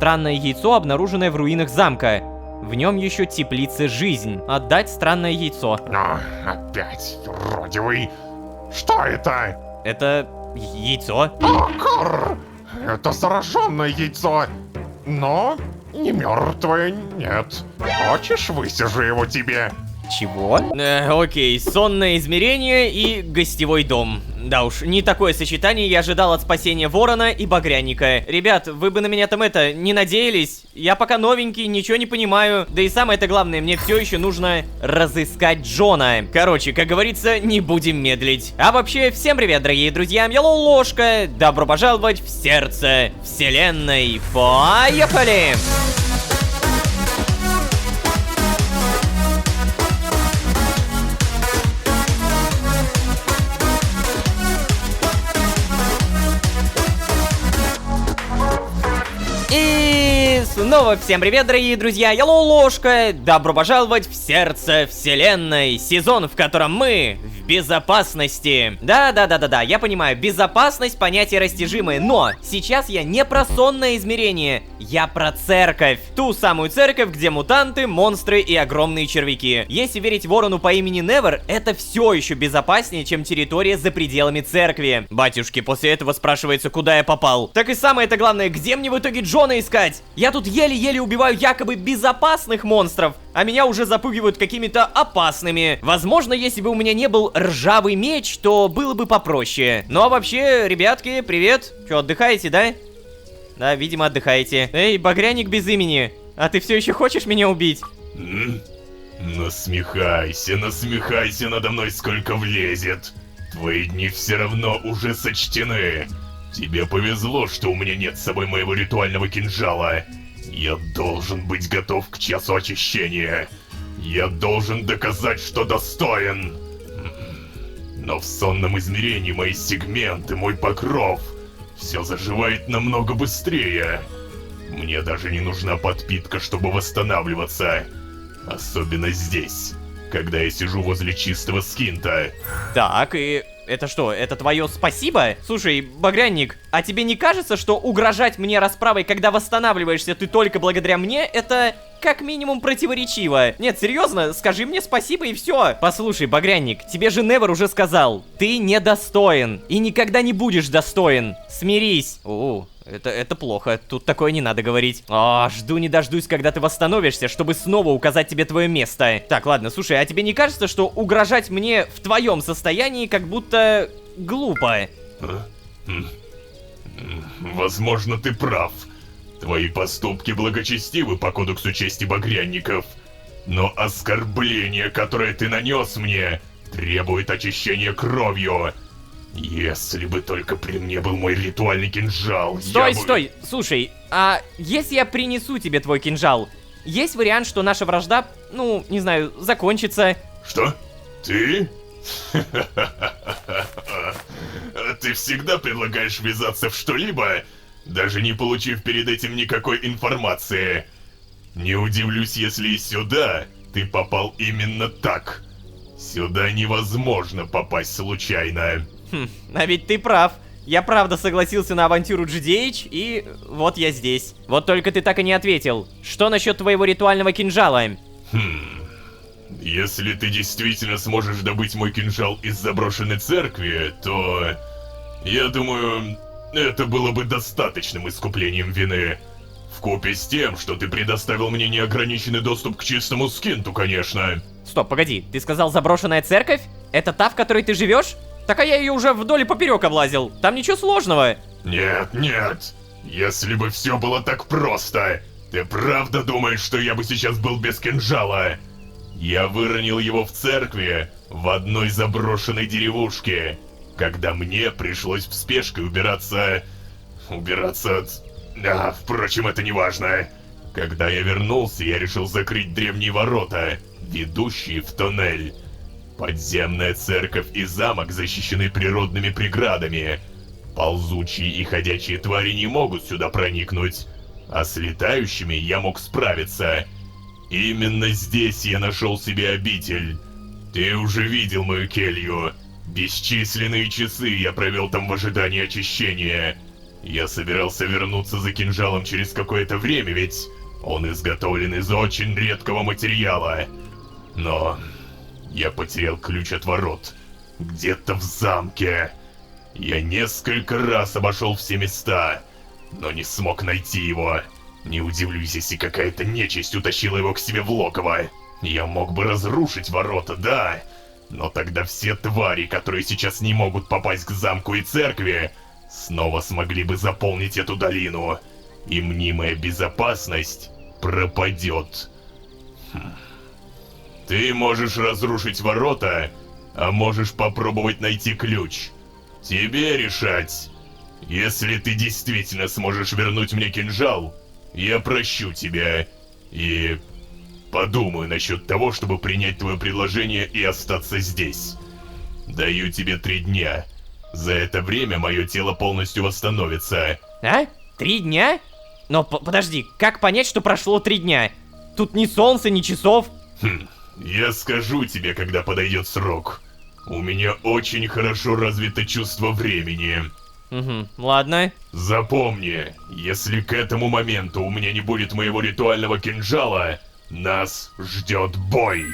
странное яйцо, обнаруженное в руинах замка. В нем еще теплится жизнь. Отдать странное яйцо. Опять юродивый. Что это? Это яйцо. Это зараженное яйцо. Но не мертвое, нет. Хочешь, высижу его тебе? Чего? Окей, сонное измерение и гостевой дом. Да уж, не такое сочетание я ожидал от спасения ворона и багряника. Ребят, вы бы на меня там не надеялись? Я пока новенький, ничего не понимаю. Да и самое-то главное, мне все еще нужно разыскать Джона. Короче, как говорится, не будем медлить. А вообще, всем привет, дорогие друзья, я Ложка. Добро пожаловать в сердце вселенной. Поехали! И снова всем привет, дорогие друзья, я Ложка. Добро пожаловать в сердце вселенной. Сезон, в котором мы в безопасности. Да, я понимаю, безопасность понятие растяжимое, но сейчас я не про сонное измерение, я про церковь. Ту самую церковь, где мутанты, монстры и огромные червяки. Если верить ворону по имени Невер, это все еще безопаснее, чем территория за пределами церкви. Батюшки, после этого спрашивается, куда я попал. Так и самое-то главное, где мне в итоге Джона искать? Я тут еле-еле убиваю якобы безопасных монстров, а меня уже запугивают какими-то опасными. Возможно, если бы у меня не был ржавый меч, то было бы попроще. Ну а вообще, ребятки, привет. Че, отдыхаете, да? Да, видимо, отдыхаете. Эй, багряник без имени, а ты все еще хочешь меня убить? Насмехайся надо мной сколько влезет. Твои дни все равно уже сочтены. Тебе повезло, что у меня нет с собой моего ритуального кинжала. Я должен быть готов к часу очищения. Я должен доказать, что достоин. Но в сонном измерении мои сегменты, мой покров, все заживает намного быстрее. Мне даже не нужна подпитка, чтобы восстанавливаться. Особенно здесь, когда я сижу возле чистого скинта. Так, и это что, это твое спасибо? Слушай, багряник, а тебе не кажется, что угрожать мне расправой, когда восстанавливаешься ты только благодаря мне, это как минимум противоречиво? Нет, серьезно, скажи мне спасибо и все. Послушай, багряник, тебе же Невер уже сказал, ты недостоин и никогда не будешь достоин. Смирись. Это плохо, тут такое не надо говорить. Жду не дождусь, когда ты восстановишься, чтобы снова указать тебе твое место. Так, ладно, слушай, а тебе не кажется, что угрожать мне в твоем состоянии как будто глупо? Возможно, ты прав. Твои поступки благочестивы по кодексу чести багрянников. Но оскорбление, которое ты нанес мне, требует очищения кровью. Если бы только при мне был мой ритуальный кинжал, Стой! Слушай, а если я принесу тебе твой кинжал, есть вариант, что наша вражда, ну, не знаю, закончится? Что? Ты? Ты всегда предлагаешь ввязаться в что-либо, даже не получив перед этим никакой информации. Не удивлюсь, если и сюда ты попал именно так. Сюда невозможно попасть случайно. А ведь ты прав. Я правда согласился на авантюру GDH, и вот я здесь. Вот только ты так и не ответил. Что насчет твоего ритуального кинжала? Если ты действительно сможешь добыть мой кинжал из заброшенной церкви, то... я думаю, это было бы достаточным искуплением вины. Вкупе с тем, что ты предоставил мне неограниченный доступ к чистому скинту, конечно. Стоп, погоди, ты сказал заброшенная церковь? Это та, в которой ты живешь? Так а я ее уже вдоль и поперек облазил. Там ничего сложного. Нет. Если бы все было так просто. Ты правда думаешь, что я бы сейчас был без кинжала? Я выронил его в церкви, в одной заброшенной деревушке, когда мне пришлось в спешке убираться от... впрочем, это не важно. Когда я вернулся, я решил закрыть древние ворота, ведущие в тоннель. Подземная церковь и замок защищены природными преградами. Ползучие и ходячие твари не могут сюда проникнуть, а с летающими я мог справиться. Именно здесь я нашел себе обитель. Ты уже видел мою келью. Бесчисленные часы я провел там в ожидании очищения. Я собирался вернуться за кинжалом через какое-то время, ведь он изготовлен из очень редкого материала. Но я потерял ключ от ворот. Где-то в замке. Я несколько раз обошел все места, но не смог найти его. Не удивлюсь, если какая-то нечисть утащила его к себе в логово. Я мог бы разрушить ворота, да, но тогда все твари, которые сейчас не могут попасть к замку и церкви, снова смогли бы заполнить эту долину, и мнимая безопасность пропадет. Ты можешь разрушить ворота, а можешь попробовать найти ключ. Тебе решать. Если ты действительно сможешь вернуть мне кинжал, я прощу тебя и подумаю насчет того, чтобы принять твое предложение и остаться здесь. Даю тебе 3 дня. За это время мое тело полностью восстановится. А? 3 дня? Но подожди, как понять, что прошло 3 дня? Тут ни солнца, ни часов. Я скажу тебе, когда подойдет срок. У меня очень хорошо развито чувство времени. Угу, ладно. Запомни, если к этому моменту у меня не будет моего ритуального кинжала, нас ждет бой.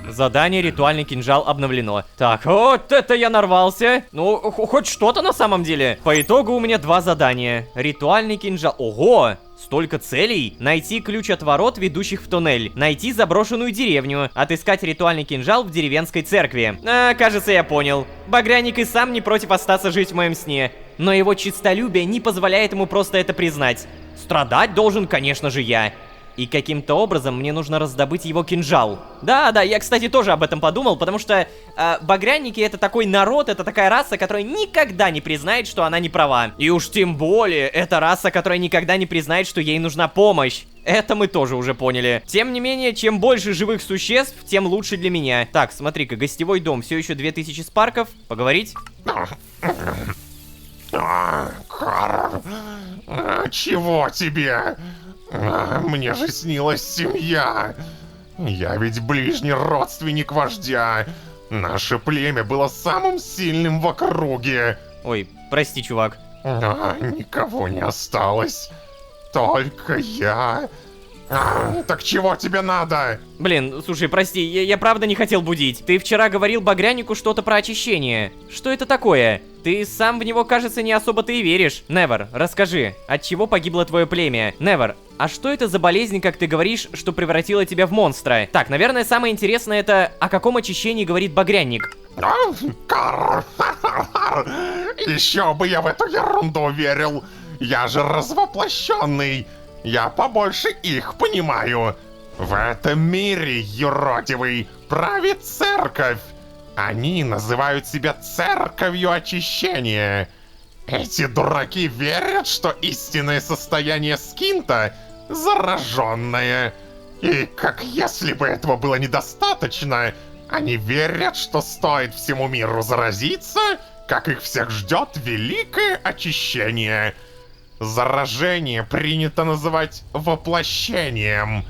Задание «Ритуальный кинжал» обновлено. Так, вот это я нарвался. Ну, хоть что-то на самом деле. По итогу у меня 2 задания. Ритуальный кинжал. Ого! Столько целей. Найти ключ от ворот, ведущих в туннель. Найти заброшенную деревню. Отыскать ритуальный кинжал в деревенской церкви. Кажется, я понял. Багряник и сам не против остаться жить в моем сне. Но его честолюбие не позволяет ему просто это признать. Страдать должен, конечно же, я. И каким-то образом мне нужно раздобыть его кинжал. Да, я, кстати, тоже об этом подумал, потому что багряники — это такой народ, это такая раса, которая никогда не признает, что она не права. И уж тем более, это раса, которая никогда не признает, что ей нужна помощь. Это мы тоже уже поняли. Тем не менее, чем больше живых существ, тем лучше для меня. Так, смотри-ка, гостевой дом, все еще 2000 спарков. Поговорить? Карл, чего тебе? Мне же снилась семья. Я ведь ближний родственник вождя. Наше племя было самым сильным в округе. Ой, прости, чувак. Никого не осталось. Только я. Так чего тебе надо? Блин, слушай, прости, я правда не хотел будить. Ты вчера говорил Багрянику что-то про очищение. Что это такое? Ты сам в него, кажется, не особо-то и веришь. Невер, расскажи, от чего погибло твое племя? Невер, а что это за болезнь, как ты говоришь, что превратила тебя в монстра? Так, наверное, самое интересное это, о каком очищении говорит Багряник. Карл, еще бы я в эту ерунду верил. Я же развоплощенный. Я побольше их понимаю. В этом мире, юродивый, правит церковь. Они называют себя церковью очищения. Эти дураки верят, что истинное состояние Скинта зараженное. И как если бы этого было недостаточно, они верят, что стоит всему миру заразиться, как их всех ждет великое очищение. Заражение принято называть воплощением.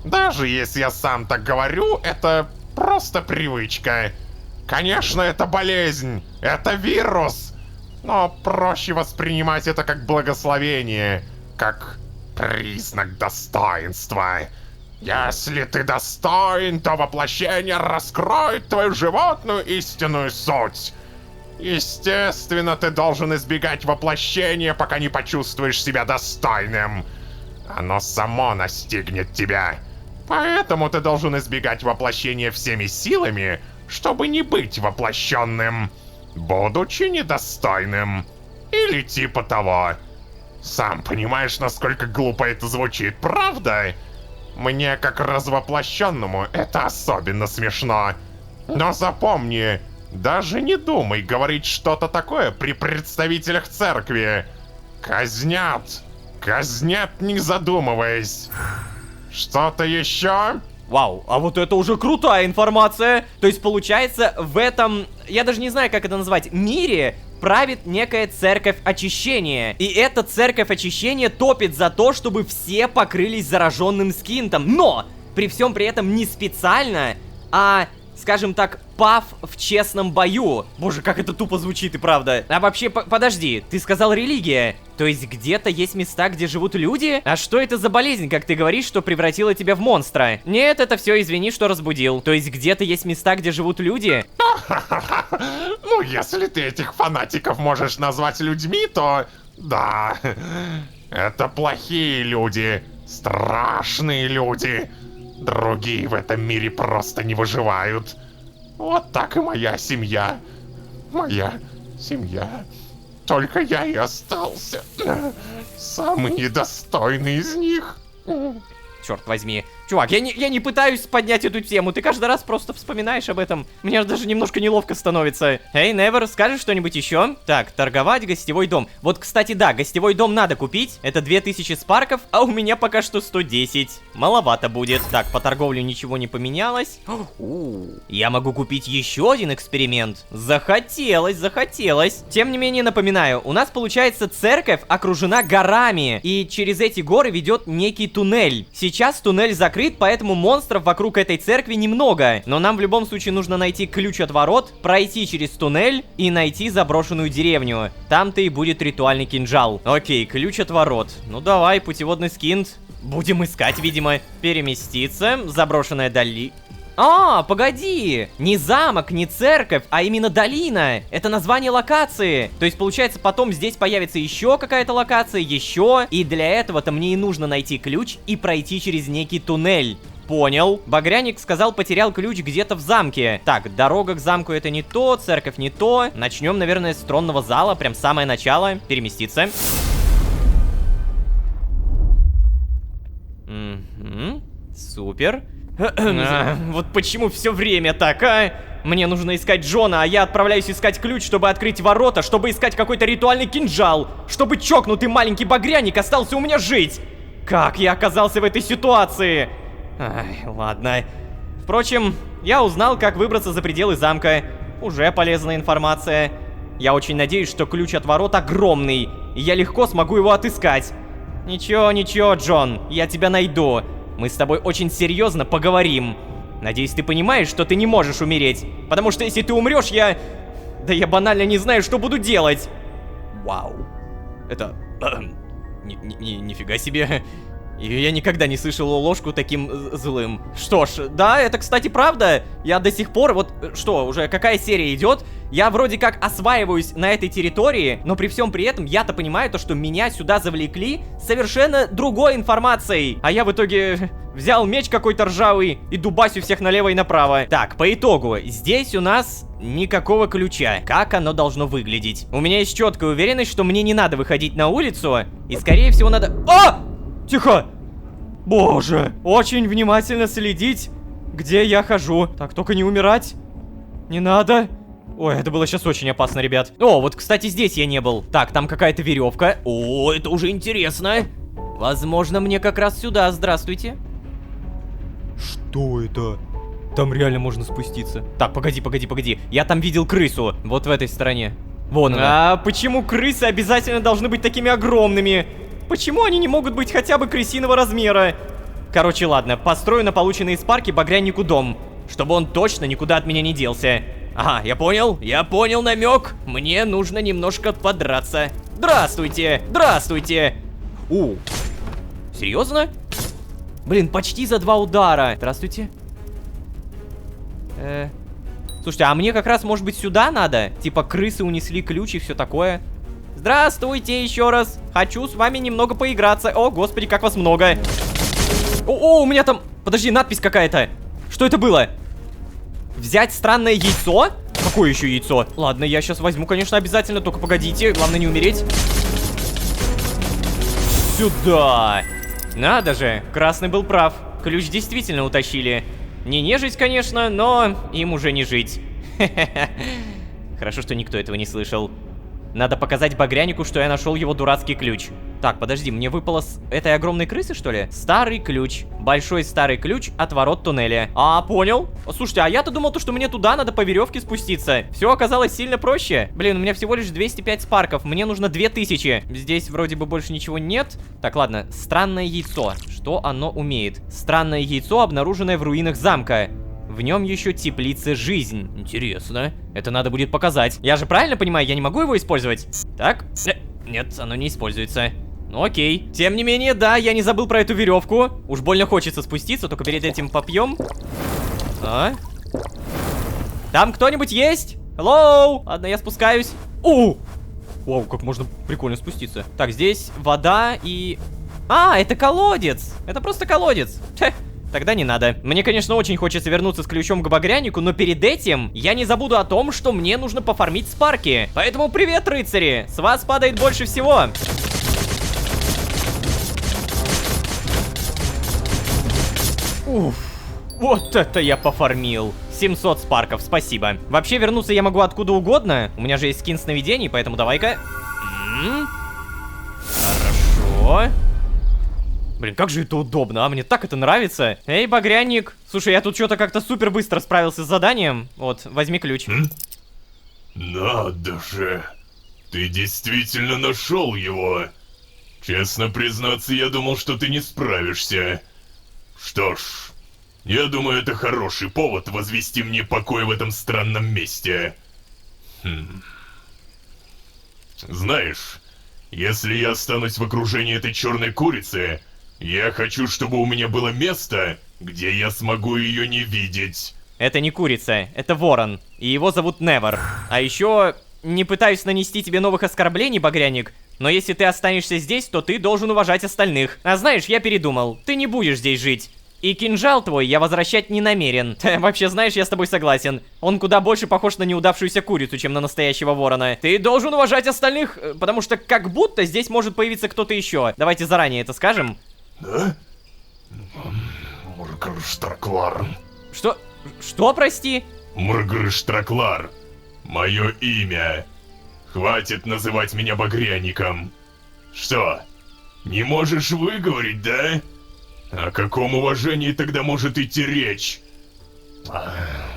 Даже если я сам так говорю, это просто привычка. Конечно, это болезнь, это вирус, но проще воспринимать это как благословение, как признак достоинства. Если ты достоин, то воплощение раскроет твою животную истинную суть. Естественно, ты должен избегать воплощения, пока не почувствуешь себя достойным. Оно само настигнет тебя. Поэтому ты должен избегать воплощения всеми силами, чтобы не быть воплощенным, будучи недостойным. Или типа того. Сам понимаешь, насколько глупо это звучит, правда? Мне, как развоплощенному, это особенно смешно. Но запомни, даже не думай говорить что-то такое при представителях церкви. Казнят. Казнят, не задумываясь. Что-то еще? Вау, а вот это уже крутая информация. То есть, получается, в этом, я даже не знаю, как это назвать, мире правит некая церковь очищения. И эта церковь очищения топит за то, чтобы все покрылись зараженным скинтом. Но при всем при этом не специально, а, скажем так, пав в честном бою. Боже, как это тупо звучит и правда. А вообще, подожди, ты сказал религия. То То есть где-то есть места, где живут люди? А что это за болезнь, как ты говоришь, что превратила тебя в монстра? Нет, это все, извини, что разбудил. То есть где-то есть места, где живут люди? Ну, если ты этих фанатиков можешь назвать людьми, то... Да, это плохие люди, страшные люди. Другие в этом мире просто не выживают. Вот так и моя семья. Моя семья. Только я и остался. Самый недостойный из них. Черт возьми. Чувак, я не пытаюсь поднять эту тему, ты каждый раз просто вспоминаешь об этом. Мне даже немножко неловко становится. Эй, Невер, скажешь что-нибудь еще? Так, торговать, гостевой дом. Вот, кстати, да, гостевой дом надо купить. Это 2000 спарков, а у меня пока что 110. Маловато будет. Так, по торговле ничего не поменялось. Я могу купить еще один эксперимент. Захотелось. Тем не менее, напоминаю, у нас получается церковь окружена горами, и через эти горы ведет некий туннель. Сейчас туннель закрыт, поэтому монстров вокруг этой церкви немного. Но нам в любом случае нужно найти ключ от ворот, пройти через туннель и найти заброшенную деревню. Там-то и будет ритуальный кинжал. Окей, ключ от ворот. Ну давай, путеводный скинт. Будем искать, видимо. Переместиться. Заброшенная долина. А, погоди! Не замок, не церковь, а именно долина. Это название локации. То есть, получается, потом здесь появится еще какая-то локация, еще. И для этого-то мне и нужно найти ключ и пройти через некий туннель. Понял. Багряник сказал, потерял ключ где-то в замке. Так, дорога к замку это не то, церковь не то. Начнем, наверное, с тронного зала, прям самое начало. Переместиться. Супер. Вот почему все время так, а? Мне нужно искать Джона, а я отправляюсь искать ключ, чтобы открыть ворота, чтобы искать какой-то ритуальный кинжал, чтобы чокнутый маленький багряник остался у меня жить. Как я оказался в этой ситуации? Ай, ладно. Впрочем, я узнал, как выбраться за пределы замка. Уже полезная информация. Я очень надеюсь, что ключ от ворот огромный, и я легко смогу его отыскать. Ничего, Джон, я тебя найду. Мы с тобой очень серьезно поговорим. Надеюсь, ты понимаешь, что ты не можешь умереть. Потому что если ты умрешь, я... Да я банально не знаю, что буду делать. Вау. Это... Нифига себе. Я никогда не слышал ложку таким злым. Что ж, да, это, кстати, правда. Я до сих пор, вот, что, уже какая серия идет? Я вроде как осваиваюсь на этой территории, но при всем при этом я-то понимаю то, что меня сюда завлекли совершенно другой информацией. А я в итоге взял меч какой-то ржавый и дубасю всех налево и направо. Так, по итогу, здесь у нас никакого ключа. Как оно должно выглядеть? У меня есть четкая уверенность, что мне не надо выходить на улицу, и скорее всего надо... А! Тихо! Боже, очень внимательно следить, где я хожу. Так, только не умирать. Не надо. Ой, это было сейчас очень опасно, ребят. О, вот, кстати, здесь я не был. Так, там какая-то веревка. О, это уже интересно. Возможно, мне как раз сюда. Здравствуйте. Что это? Там реально можно спуститься. Так, погоди. Я там видел крысу. Вот в этой стороне. Вон она. А почему крысы обязательно должны быть такими огромными? Почему они не могут быть хотя бы крысиного размера? Короче, ладно, построю на полученные спарки багрянику дом, чтобы он точно никуда от меня не делся. Ага, я понял намек. Мне нужно немножко подраться. Здравствуйте. Серьезно? Блин, почти за 2 удара. Здравствуйте. Слушайте, а мне как раз, может быть, сюда надо? Типа, крысы унесли ключ и все такое. Здравствуйте еще раз. Хочу с вами немного поиграться. О, господи, как вас много. О, у меня там... Подожди, надпись какая-то. Что это было? Взять странное яйцо? Какое еще яйцо? Ладно, я сейчас возьму, конечно, обязательно. Только погодите, главное не умереть. Сюда. Надо же, красный был прав. Ключ действительно утащили. Не нежить, конечно, но им уже не жить. Хорошо, что никто этого не слышал. Надо показать багрянику, что я нашел его дурацкий ключ. Так, подожди, мне выпало с этой огромной крысы, что ли? Старый ключ. Большой старый ключ от ворот туннеля. А, понял. Слушайте, а я-то думал, что мне туда надо по веревке спуститься. Все оказалось сильно проще. Блин, у меня всего лишь 205 спарков. Мне нужно 2000. Здесь вроде бы больше ничего нет. Так, ладно. Странное яйцо. Что оно умеет? Странное яйцо, обнаруженное в руинах замка. В нем еще теплится жизнь. Интересно. Это надо будет показать. Я же правильно понимаю, я не могу его использовать? Так. Нет, оно не используется. Ну окей. Тем не менее, да, я не забыл про эту веревку. Уж больно хочется спуститься, только перед этим попьем. Там кто-нибудь есть? Hello? Ладно, я спускаюсь. Вау, как можно прикольно спуститься. Так, здесь вода и... А, это колодец. Это просто колодец. Тогда не надо. Мне, конечно, очень хочется вернуться с ключом к багрянику, но перед этим я не забуду о том, что мне нужно пофармить спарки. Поэтому привет, рыцари! С вас падает больше всего. Уф, вот это я пофармил. 700 спарков, спасибо. Вообще, вернуться я могу откуда угодно. У меня же есть скин сновидений, поэтому давай-ка. Хорошо. Блин, как же это удобно, а? Мне так это нравится. Эй, багряник. Слушай, я тут что-то как-то супер быстро справился с заданием. Вот, возьми ключ. Надо же. Ты действительно нашел его. Честно признаться, я думал, что ты не справишься. Что ж, я думаю, это хороший повод возвести мне покой в этом странном месте. Знаешь, если я останусь в окружении этой черной курицы, я хочу, чтобы у меня было место, где я смогу ее не видеть. Это не курица, это ворон. И его зовут Невер. А еще, не пытаюсь нанести тебе новых оскорблений, багряник, но если ты останешься здесь, то ты должен уважать остальных. А знаешь, я передумал, ты не будешь здесь жить. И кинжал твой я возвращать не намерен. Вообще, знаешь, я с тобой согласен. Он куда больше похож на неудавшуюся курицу, чем на настоящего ворона. Ты должен уважать остальных, потому что как будто здесь может появиться кто-то еще. Давайте заранее это скажем. Да? Мргрштраклар. Что, прости? Мргрштраклар. Мое имя. Хватит называть меня багряником. Что, не можешь выговорить, да? О каком уважении тогда может идти речь?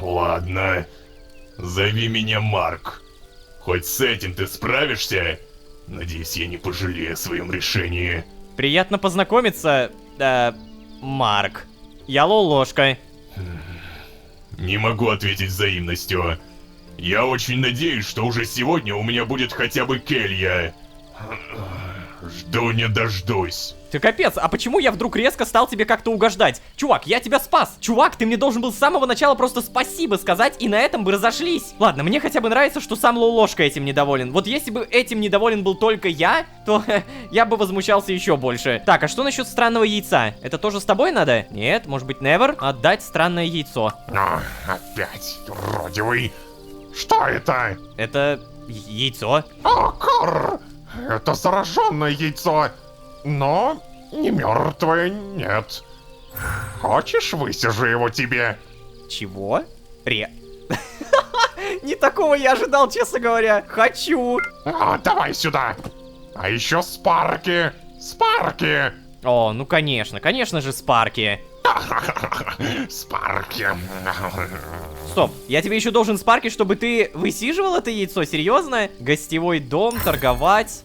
Ладно. Зови меня Марк. Хоть с этим ты справишься? Надеюсь, я не пожалею о своем решении. Приятно познакомиться, Марк. Я Лолошка. Не могу ответить взаимностью. Я очень надеюсь, что уже сегодня у меня будет хотя бы келья. Жду не дождусь. Ты капец, а почему я вдруг резко стал тебе как-то угождать? Чувак, я тебя спас. Чувак, ты мне должен был с самого начала просто спасибо сказать, и на этом бы разошлись. Ладно, мне хотя бы нравится, что сам Лолошка этим недоволен. Вот если бы этим недоволен был только я, то я бы возмущался еще больше. Так, а что насчет странного яйца? Это тоже с тобой надо? Нет, может быть, Невер? Отдать странное яйцо. Опять, юродивый. Что это? Это яйцо. О, Кор! Это зараженное яйцо, но не мертвое, нет. Хочешь, высижу его тебе? Чего? Не такого я ожидал, честно говоря. Хочу. Давай сюда. А еще спарки. Спарки. О, ну конечно же спарки. Спарки. Стоп, я тебе еще должен спарки, чтобы ты высиживал это яйцо, серьезно? Гостевой дом, торговать.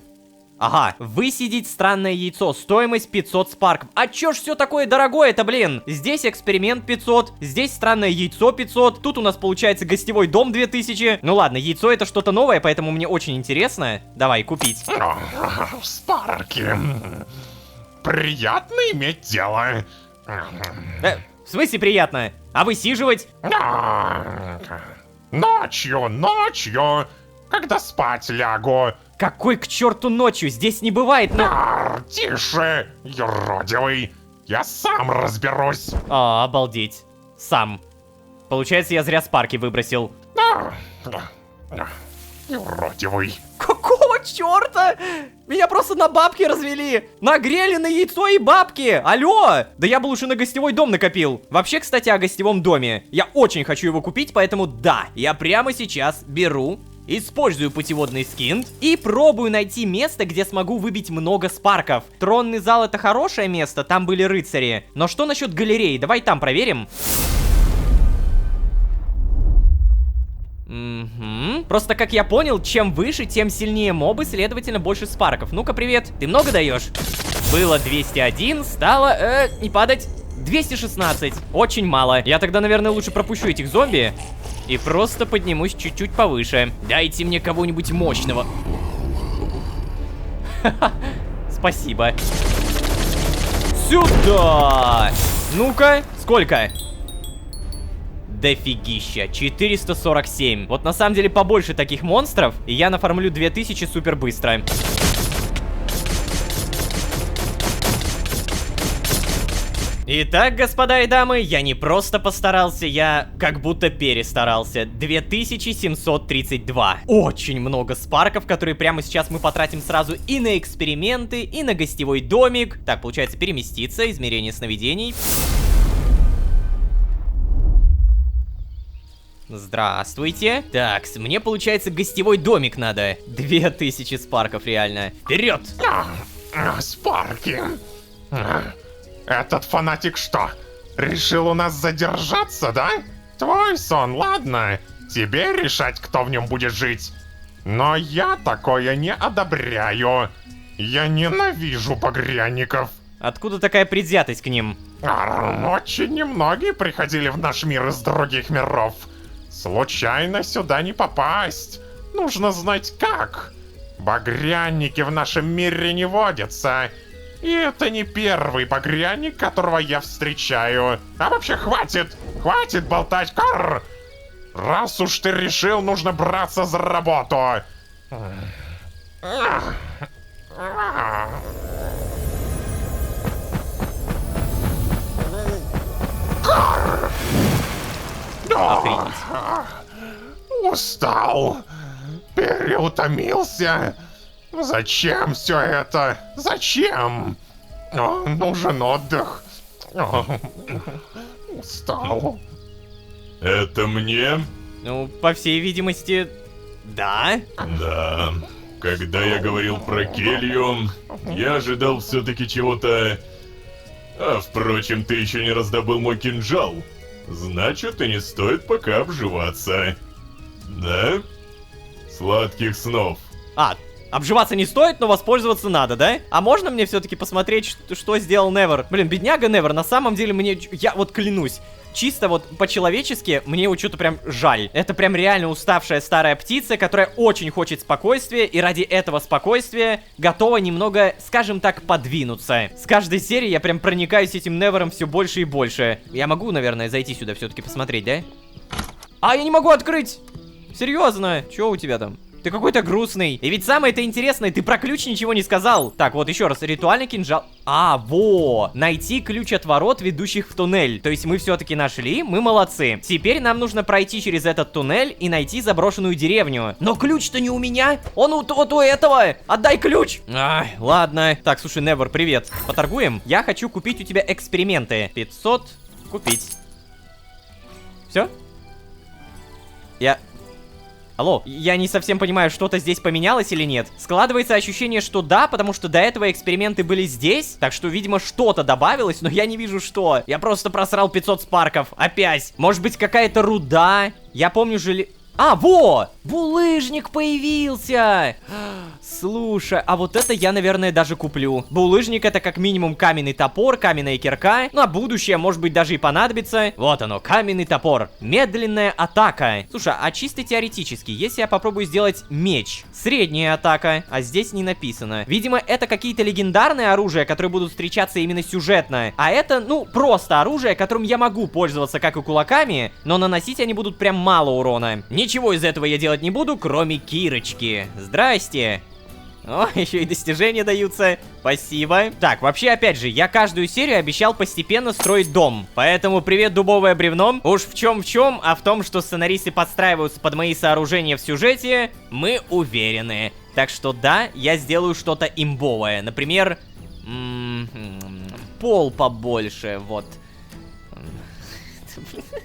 Ага, высидеть странное яйцо, стоимость 500 спарков. А чё ж все такое дорогое-то, блин? Здесь эксперимент 500, здесь странное яйцо 500, тут у нас получается гостевой дом 2000. Ну ладно, яйцо это что-то новое, поэтому мне очень интересно. Давай, купить. Спарки. Приятно иметь дело. В смысле приятно? А высиживать? Ночью, когда спать лягу. Какой к черту ночью? Здесь не бывает, но... Тише, юродивый. Я сам разберусь. Обалдеть. Сам. Получается, я зря спарки выбросил. Юродивый. Какого черта? Меня просто на бабки развели. Нагрели на яйцо и бабки. Алло. Да я бы лучше на гостевой дом накопил. Вообще, кстати, о гостевом доме. Я очень хочу его купить, поэтому да, я прямо сейчас беру, использую путеводный скин и пробую найти место, где смогу выбить много спарков. Тронный зал — это хорошее место, там были рыцари. Но что насчет галереи? Давай там проверим. Просто, как я понял, чем выше, тем сильнее мобы, следовательно, больше спарков. Ну-ка, привет. Ты много даешь? Было 201, стало, не падать, 216. Очень мало. Я тогда, наверное, лучше пропущу этих зомби и просто поднимусь чуть-чуть повыше. Дайте мне кого-нибудь мощного. Спасибо. Сюда! Ну-ка, сколько? Дофигища, 447. Вот на самом деле побольше таких монстров, и я нафармлю 2000 супер быстро. Итак, господа и дамы, я не просто постарался, я как будто перестарался. 2732. Очень много спарков, которые прямо сейчас мы потратим сразу и на эксперименты, и на гостевой домик. Так, получается, переместиться, измерение сновидений. Здравствуйте. Так, мне, получается, гостевой домик надо. 2000 спарков, реально. Вперед! Спарки. Этот фанатик что, решил у нас задержаться, да? Твой сон, ладно. Тебе решать, кто в нем будет жить. Но я такое не одобряю. Я ненавижу погрянников. Откуда такая предвзятость к ним? Очень немногие приходили в наш мир из других миров. Случайно сюда не попасть. Нужно знать как. Багрянники в нашем мире не водятся. И это не первый багряник, которого я встречаю. А вообще хватит! Хватит болтать, Карр! Раз уж ты решил, нужно браться за работу. Карр! Охренеть. Устал. Переутомился. Зачем все это? Зачем? Нужен отдых. Устал. Это мне? Ну, по всей видимости, да. Да. Когда я говорил про келью, я ожидал все-таки чего-то... А, впрочем, ты еще не раздобыл мой кинжал. Значит, и не стоит пока обживаться. Да? Сладких снов. А, обживаться не стоит, но воспользоваться надо, да? А можно мне все-таки посмотреть, что сделал Невер? Блин, бедняга Невер, на самом деле мне... Я вот клянусь, чисто вот по-человечески мне его что-то прям жаль. Это прям реально уставшая старая птица, которая очень хочет спокойствия, и ради этого спокойствия готова немного, скажем так, подвинуться. С каждой серии я прям проникаюсь этим Невером все больше и больше. Я могу, наверное, зайти сюда все-таки посмотреть, да? А, я не могу открыть! Серьезно? Что у тебя там? Ты какой-то грустный. И ведь самое-то интересное, ты про ключ ничего не сказал. Так, вот еще раз, ритуальный кинжал. А, во! Найти ключ от ворот, ведущих в туннель. То есть мы все-таки нашли, мы молодцы. Теперь нам нужно пройти через этот туннель и найти заброшенную деревню. Но ключ-то не у меня. Он вот у этого. Отдай ключ. Ай, ладно. Так, слушай, Невер, привет. Поторгуем? Я хочу купить у тебя эксперименты. 500 купить. Все? Алло, я не совсем понимаю, что-то здесь поменялось или нет. Складывается ощущение, что да, потому что до этого эксперименты были здесь. Так что, видимо, что-то добавилось, но я не вижу что. Я просто просрал 500 спарков. Опять. Может быть, какая-то руда? Я помню А, во! Булыжник появился! Слушай, а вот это я, наверное, даже куплю. Булыжник — это как минимум каменный топор, каменная кирка. Ну, а будущее, может быть, даже и понадобится. Вот оно, каменный топор. Медленная атака. Слушай, а чисто теоретически, если я попробую сделать меч, средняя атака, а здесь не написано. Видимо, это какие-то легендарные оружия, которые будут встречаться именно сюжетно. А это, ну, просто оружие, которым я могу пользоваться как и кулаками, но наносить они будут прям мало урона. Ничего из этого я делать не буду, кроме кирочки. Здрасте. О, еще и достижения даются. Спасибо. Так, вообще, опять же, я каждую серию обещал постепенно строить дом. Поэтому привет, дубовое бревно. Уж в чем, а в том, что сценаристы подстраиваются под мои сооружения в сюжете, мы уверены. Так что да, я сделаю что-то имбовое. Например, пол побольше, вот.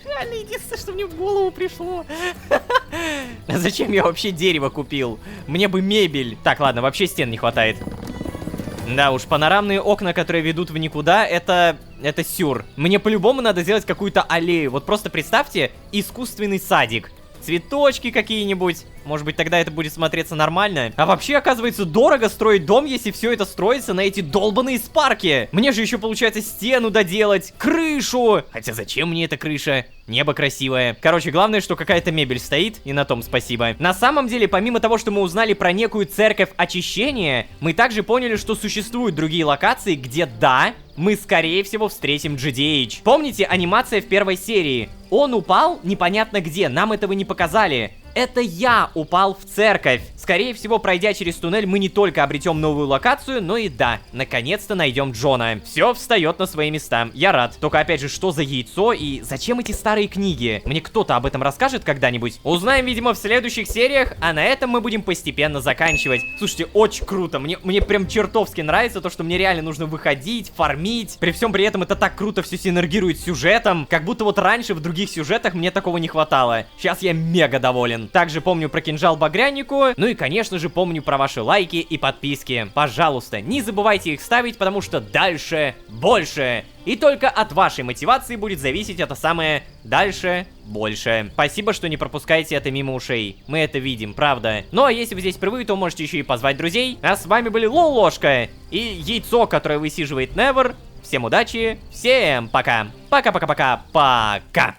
Реально единственное, что мне в голову пришло. А зачем я вообще дерево купил? Мне бы мебель. Так, ладно, вообще стен не хватает. Да уж, панорамные окна, которые ведут в никуда, это сюр. Мне по-любому надо сделать какую-то аллею. Вот просто представьте, искусственный садик. Цветочки какие-нибудь. Может быть, тогда это будет смотреться нормально. А вообще, оказывается, дорого строить дом, если все это строится на эти долбаные спарки. Мне же еще, получается, стену доделать, крышу. Хотя зачем мне эта крыша? Небо красивое. Короче, главное, что какая-то мебель стоит, и на том спасибо. На самом деле, помимо того, что мы узнали про некую церковь очищения, мы также поняли, что существуют другие локации, где, да, мы, скорее всего, встретим GDH. Помните анимация в первой серии? Он упал непонятно где, нам этого не показали. Это я упал в церковь. Скорее всего, пройдя через туннель, мы не только обретем новую локацию, но и да, наконец-то найдем Джона. Все встает на свои места. Я рад. Только опять же, что за яйцо и зачем эти старые книги? Мне кто-то об этом расскажет когда-нибудь? Узнаем, видимо, в следующих сериях, а на этом мы будем постепенно заканчивать. Слушайте, очень круто. Мне прям чертовски нравится то, что мне реально нужно выходить, фармить. При всем при этом это так круто все синергирует с сюжетом. Как будто вот раньше в других сюжетах мне такого не хватало. Сейчас я мега доволен. Также помню про кинжал Багрянику. Ну и, конечно же, помню про ваши лайки и подписки. Пожалуйста, не забывайте их ставить, потому что дальше больше. И только от вашей мотивации будет зависеть это самое дальше больше. Спасибо, что не пропускаете это мимо ушей. Мы это видим, правда. Ну а если вы здесь впервые, то можете еще и позвать друзей. А с вами были Лолошка и яйцо, которое высиживает Невер. Всем удачи, всем пока. Пока-пока-пока-пока.